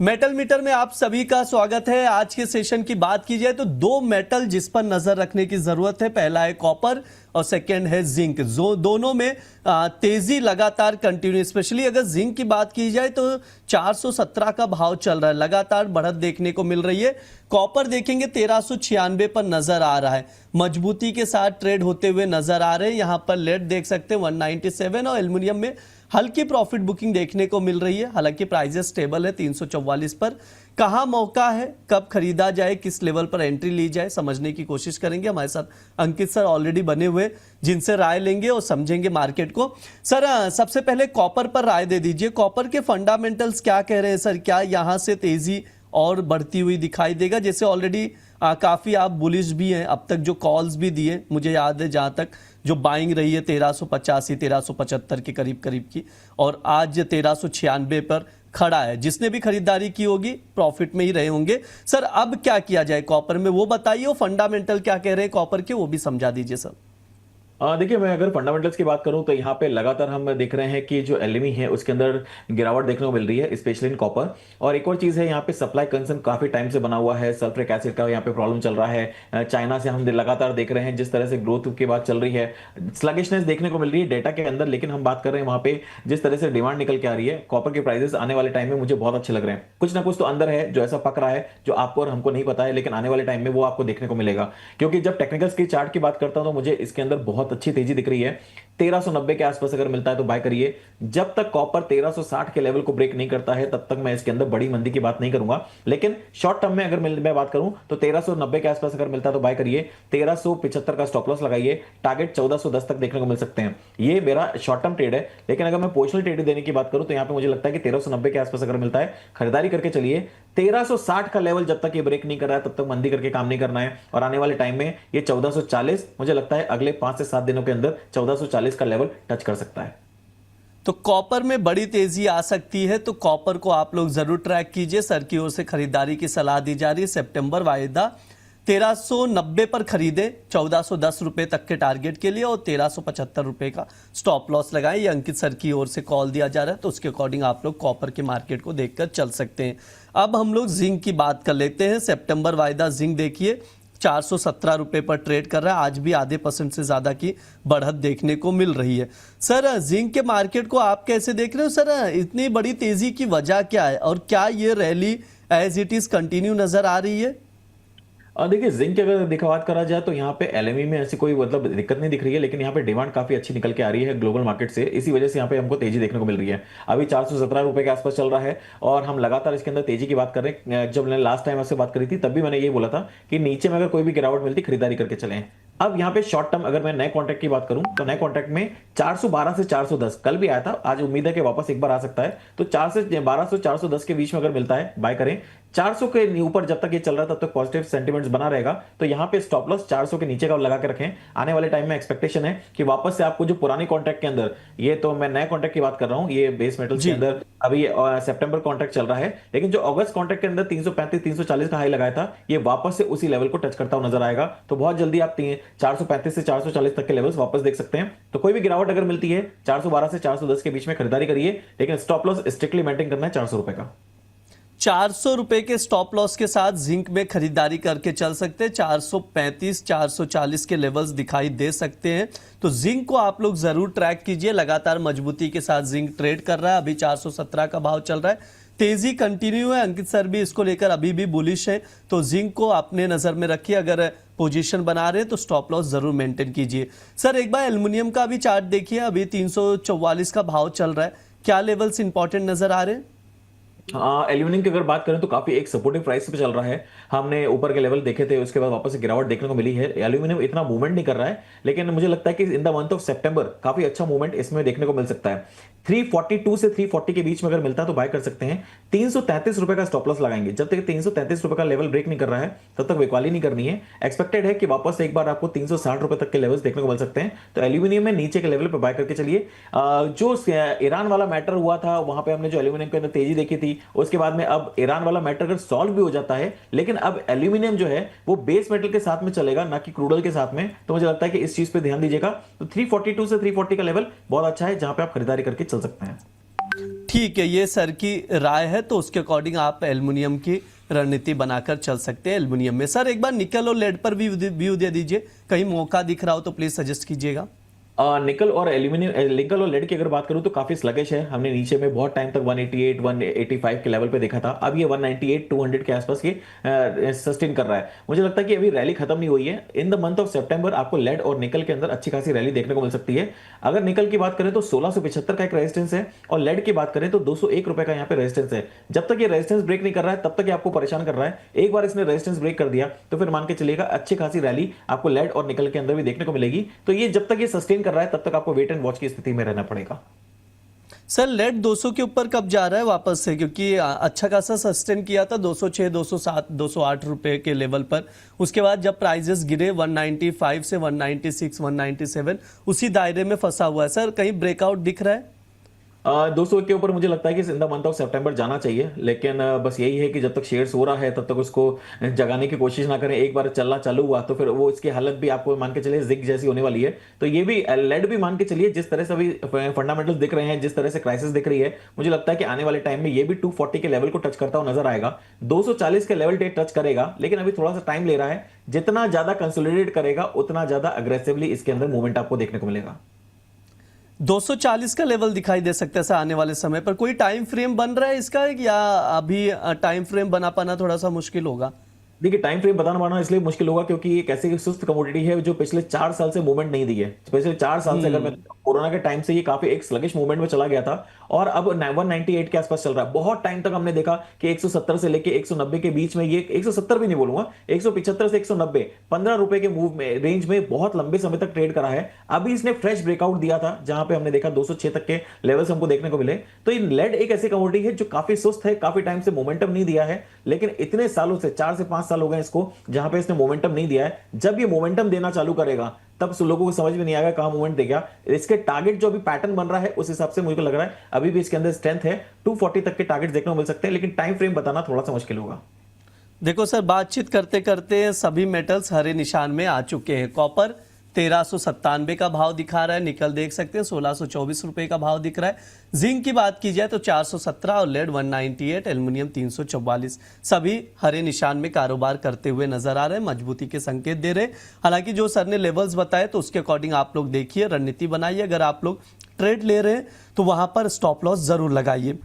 Metal metre में आप सभी का स्वागत है। आज के सेशन की बात की जाए तो दो मेटल जिस पर नजर रखने की जरूरत है, पहला है कॉपर और सेकंड है जिंक। जो दोनों में तेजी लगातार कंटिन्यू, स्पेशली अगर जिंक की बात की जाए तो 417 का भाव चल रहा है, लगातार बढ़त देखने को मिल रही है। कॉपर देखेंगे 1396 पर नजर आ रहा है, मजबूती के साथ ट्रेड होते हुए नजर आ रहे हैं। यहां पर लेड देख सकते हैं 197 और एल्युमिनियम में हल्की प्रॉफिट बुकिंग देखने को मिल रही है। हालांकि प्राइजेस स्टेबल है 344 पर। कहां मौका है, कब खरीदा जाए, किस लेवल पर एंट्री ली जाए, समझने की कोशिश करेंगे। हमारे साथ अंकित सर ऑलरेडी बने हुए, जिनसे राय लेंगे और समझेंगे मार्केट को। सर सबसे पहले कॉपर पर राय दे दीजिए। कॉपर के फंडामेंटल्स क्या कह रहे हैं सर? क्या यहां से तेजी और बढ़ती हुई दिखाई देगा? जैसे ऑलरेडी काफी आप बुलिश भी हैं, अब तक जो कॉल्स भी दिए, मुझे याद है जहां तक जो बाइंग रही है 1385 1375 के करीब करीब की, और आज 1396 पर खड़ा है। जिसने भी खरीदारी की होगी प्रॉफिट में ही रहे होंगे। सर अब क्या किया जाए कॉपर में, वो बताइए, और फंडामेंटल क्या कह रहे हैं कॉपर के, वो भी समझा दीजिए सर। देखिए, मैं अगर फंडामेंटल्स की बात करूं तो यहाँ पे लगातार हम देख रहे हैं कि जो एलएमई है उसके अंदर गिरावट देखने को मिल रही है, स्पेशली इन कॉपर। और एक और चीज है, यहाँ पे सप्लाई कंसर्न काफी टाइम से बना हुआ है, सल्फ्यूरिक एसिड का यहाँ पे प्रॉब्लम चल रहा है। चाइना से हम लगातार देख रहे हैं जिस तरह से ग्रोथ की बात चल रही है, स्लगिशनेस देखने को मिल रही है डेटा के अंदर। लेकिन हम बात कर रहे हैं वहां पे जिस तरह से डिमांड निकल के आ रही है, कॉपर के प्राइसेस आने वाले टाइम में मुझे बहुत अच्छे लग रहे हैं। कुछ ना कुछ तो अंदर है जो ऐसा पक रहा है जो आपको और हमको नहीं पता है, लेकिन आने वाले टाइम में वो आपको देखने को मिलेगा। क्योंकि जब टेक्निकल्स की चार्ट की बात करता हूं तो मुझे इसके अंदर बहुत अच्छी तेजी दिख रही है। 1390 के आसपास अगर मिलता है तो बाय करिए। जब तक कॉपर 1360 के लेवल को ब्रेक नहीं करता है तब तक मैं इसके अंदर बड़ी मंदी की बात नहीं करूंगा। लेकिन शॉर्ट टर्म में अगर मैं बात करूं तो 1390 के आसपास अगर मिलता है तो बाय करिए। 1375 का स्टॉप लॉस लगाइए। टारगेट 1410 तक देखने को मिल सकते हैं। ये मेरा शॉर्ट टर्म ट्रेड है। लेकिन अगर मैं पोजिशनल ट्रेड देने की बात करूं तो यहां पे मुझे लगता है कि 1390 के आसपास अगर मिलता है खरीदारी करके चलिए। 1360 का लेवल जब तक ये ब्रेक नहीं कर रहा है तब तक मंदी करके काम नहीं करना है। और आने वाले टाइम में ये 1440, मुझे लगता है अगले 5 से 7 दिनों के अंदर 1440 का लेवल टच कर सकता है। तो कॉपर में बड़ी तेजी आ सकती है, तो कॉपर को आप लोग जरूर ट्रैक कीजिए। सर की ओर से खरीदारी की सलाह दी जा रही है। सितंबर वायदा 1390 पर खरीदे 1410 रुपए तक के टारगेट के लिए, और 1375 रुपए का स्टॉप लॉस लगाएं। ये अंकित सर की ओर से कॉल दिया जा रहा है, तो उसके अकॉर्डिंग आप लोग कॉपर के मार्केट को देखकर चल सकते हैं। अब हम लोग जिंक की बात कर लेते हैं। सितंबर वायदा जिंक देखिए 417 रुपए पर ट्रेड कर रहा है। आज भी आधे % से ज्यादा की बढ़त देखने को मिल रही है। सर जिंक के मार्केट को आप कैसे देख रहे हो सर? इतनी बड़ी तेजी की वजह क्या है, और क्या ये rally as it is continue नजर आ रही है? देखिए, जिंक की अगर बात करा जाए तो यहाँ पे एलएमई में ऐसी कोई मतलब दिक्कत नहीं दिख रही है। लेकिन यहाँ पे डिमांड काफी अच्छी निकल के आ रही है ग्लोबल मार्केट से, इसी वजह से यहाँ पे हमको तेजी देखने को मिल रही है। अभी 417 रुपए के आसपास चल रहा है और हम लगातार इसके अंदर तेजी की बात कर रहे हैं। जब मैंने लास्ट टाइम आपसे बात करी थी तब भी मैंने ये बोला था कि नीचे में अगर कोई भी गिरावट मिलती खरीदारी करके चलें। अब यहाँ पे शॉर्ट टर्म अगर मैं नए कॉन्ट्रैक्ट की बात करूं तो नए कॉन्ट्रैक्ट में 412 से 410 कल भी आया था, आज उम्मीद है कि वापस एक बार आ सकता है। तो 4 से 1200 410 के बीच में अगर मिलता है बाय करें। 400 के ऊपर जब तक ये चल रहा है तब तक पॉजिटिव सेंटीमेंट्स बना रहेगा। तो यहाँ पे स्टॉप लॉस 400 के नीचे का लगा के रखें। आने वाले टाइम में एक्सपेक्टेशन है कि वापस से आपको जो पुरानी कॉन्ट्रैक्ट के अंदर, ये तो मैं नए कॉन्ट्रैक्ट की बात कर रहा हूं, ये बेस मेटल्स के अंदर अभी सितंबर कॉन्ट्रैक्ट चल रहा है। लेकिन जो अगस्त कॉन्ट्रैक्ट के अंदर 335 340 का हाई लगाया था, ये वापस से उसी लेवल को टच करता हुआ नजर आएगा। तो बहुत जल्दी आप 435 से 440 तक के लेवल्स वापस देख सकते हैं। तो कोई भी गिरावट अगर मिलती है 412 से 410 के बीच में खरीदारी करिए। लेकिन स्टॉप लॉस स्ट्रिक्टली मेंटेन करना है 400 रुपए का। 400 रुपए के स्टॉप लॉस के साथ जिंक में खरीदारी करके चल सकते हैं। 435 440 के लेवल्स दिखाई दे सकते हैं। तो जिंक को आप लोग जरूर ट्रैक कीजिए। लगातार मजबूती के साथ जिंक ट्रेड कर रहा है। अभी 417 का भाव चल रहा है, तेजी कंटिन्यू है। अंकित सर भी इसको लेकर अभी भी बुलिश है। तो जिंक को अपने नजर में रखिए। अगर पोजीशन बना रहे हैं तो स्टॉप लॉस जरूर मेंटेन कीजिए। सर एक बार एल्युमिनियम का भी चार्ट देखिए। अभी 344 का भाव चल रहा है। क्या लेवल्स इंपॉर्टेंट नजर आ रहे हैं? एल्यूमिनियम की अगर बात करें तो काफी एक सपोर्टिव प्राइस पे चल रहा है। हमने ऊपर के लेवल देखे थे, उसके बाद वापस से गिरावट देखने को मिली है। एल्यूमिनियम इतना मूवमेंट नहीं कर रहा है, लेकिन मुझे लगता है कि इन द मंथ ऑफ सितंबर काफी अच्छा मूवमेंट इसमें देखने को मिल सकता है। 342 से 340 के बीच में अगर मिलता है तो बाय कर सकते हैं। 333 रुपए का स्टॉप लॉस लगाएंगे। जब तक 333 रुपए का लेवल ब्रेक नहीं कर रहा है तब तक बिकवाली नहीं करनी है। एक्सपेक्टेड है कि वापस एक बार आपको 360 रुपए तक के लेवल्स देखने को मिल सकते हैं। तो एल्यूमिनियम में नीचे के लेवल पे बाय करके चलिए। जो ईरान वाला मैटर हुआ था वहां पे हमने जो एल्यूमिनियम के अंदर तेजी देखी थी, उसके बाद में अब ईरान वाला मैटर अगर सॉल्व भी हो जाता है, लेकिन अब एल्यूमिनियम जो है वो बेस मेटल के साथ में चलेगा, ना कि क्रूड ऑयल के साथ में। तो मुझे लगता है कि इस चीज पे ध्यान दीजिएगा। तो 342 से 340 का लेवल बहुत अच्छा है जहां पे आप खरीदारी करके चल सकते हैं। ठीक है, ये सर की राय है, तो उसके अकॉर्डिंग आप एल्युमिनियम की रणनीति बनाकर चल सकते हैं एल्युमिनियम में। सर एक बार निकल और लेड पर भी व्यू दे दीजिए, कहीं मौका दिख रहा हो तो प्लीज सजेस्ट कीजिएगा। निकल और एल्यूमिनियम, निकल और लेड की अगर बात करूं तो काफी स्लगिश है। हमने नीचे में बहुत टाइम तक 188 185 के लेवल पे देखा था, अब ये 198 200 के आसपास ये सस्टेन कर रहा है। मुझे लगता है कि अभी रैली खत्म नहीं हुई है। इन द मंथ ऑफ सितंबर आपको लेड और निकल के अंदर अच्छी खासी रैली देखने को मिल सकती है। अगर निकल की बात करें तो 1675 का एक रेजिस्टेंस है, और लेड की बात करें तो 201 रुपए का यहाँ पे रेजिस्टेंस है। जब तक ये रेजिस्टेंस ब्रेक नहीं कर रहा है तब तक ये आपको परेशान कर रहा है। एक बार इसने रेजिस्टेंस ब्रेक कर दिया तो फिर मान के चलिएगा अच्छी खासी रैली आपको लेड और निकल के अंदर भी देखने को मिलेगी। तो ये जब तक ये सस्टेन कर रहा है तब तक आपको वेट एंड वॉच की स्थिति में रहना पड़ेगा। सर लेड 200 के ऊपर कब जा रहा है वापस से, क्योंकि अच्छा खासा सस्टेन किया था 206 207 208 रुपए के लेवल पर, उसके बाद जब प्राइजेस गिरे 195 से 196 197 उसी दायरे में फंसा हुआ है। सर कहीं ब्रेकआउट दिख रहा है? 200 के ऊपर मुझे लगता है कि इन द मंथ ऑफ सितंबर जाना चाहिए, लेकिन बस यही है कि जब तक शेयर सो रहा है तब तक उसको जगाने की कोशिश ना करें। एक बार चलना चालू हुआ तो फिर वो इसकी हालत भी आपको मान के चलिए जिग जैसी होने वाली है। तो ये भी लेड भी मान के चलिए, जिस तरह से अभी फंडामेंटल्स दिख रहे हैं, जिस तरह से क्राइसिस दिख रही है, मुझे लगता है कि आने वाले टाइम में ये भी 240 के लेवल को टच करता हुआ नजर आएगा। 240 के लेवल टच करेगा, लेकिन अभी थोड़ा सा टाइम ले रहा है। जितना ज्यादा कंसोलिडेट करेगा उतना ज्यादा अग्रेसिवली इसके अंदर मूवमेंट आपको देखने को मिलेगा। 240 का लेवल दिखाई दे सकता है सर आने वाले समय पर। कोई टाइम फ्रेम बन रहा है इसका, या अभी टाइम फ्रेम बना पाना थोड़ा सा मुश्किल होगा? देखिए टाइम फ्रेम बताना इसलिए मुश्किल होगा क्योंकि एक ऐसी सुस्त कमोडिटी है जो पिछले 4 साल से मूवमेंट नहीं दी है। पिछले 4 साल से अगर मैं कोरोना के टाइम से ये काफी एक स्लगिश मूवमेंट में चला गया था, और अब 198 के आसपास चल रहा है। बहुत टाइम तक हमने देखा कि 170 से लेके 190 के बीच में, ये 170 भी नहीं बोलूंगा, 175 से 190 15 रुपए के मूव में रेंज में बहुत लंबे समय तक ट्रेड करा है। अभी इसने फ्रेश ब्रेकआउट दिया था जहां पे हमने देखा 206 तक के लेवल्स हमको देखने को मिले। तो ये लेड एक ऐसी कमोडिटी है जो काफी सुस्त है, काफी टाइम से मोमेंटम नहीं दिया है, लेकिन इतने सालों से 4 से 5 साल हो गए इसको जहां पे इसने मोमेंटम नहीं दिया है। जब ये मोमेंटम देना चालू करेगा तब लोगों को समझ में नहीं आएगा कहां मूवमेंट देगा। इसके टारगेट जो अभी पैटर्न बन रहा है उस हिसाब से मुझे लग रहा है अभी भी इसके अंदर स्ट्रेंथ है। 240 तक के टारगेट देखने को मिल सकते हैं, लेकिन टाइम फ्रेम बताना थोड़ा सा मुश्किल होगा। देखो सर, बातचीत करते करते सभी मेटल्स हरे निशान में आ चुके हैं। कॉपर 1397 का भाव दिखा रहा है, निकल देख सकते हैं 1624 रुपए का भाव दिख रहा है। जिंक की बात की जाए तो 417 और लेड 198, एल्युमिनियम 344, सभी हरे निशान में कारोबार करते हुए नजर आ रहे हैं, मजबूती के संकेत दे रहे हैं। हालांकि जो सर ने लेवल्स बताए तो उसके अकॉर्डिंग आप लोग देखिए, रणनीति बनाइए। अगर आप लोग ट्रेड ले रहे हैं तो वहां पर स्टॉप लॉस जरूर लगाइए।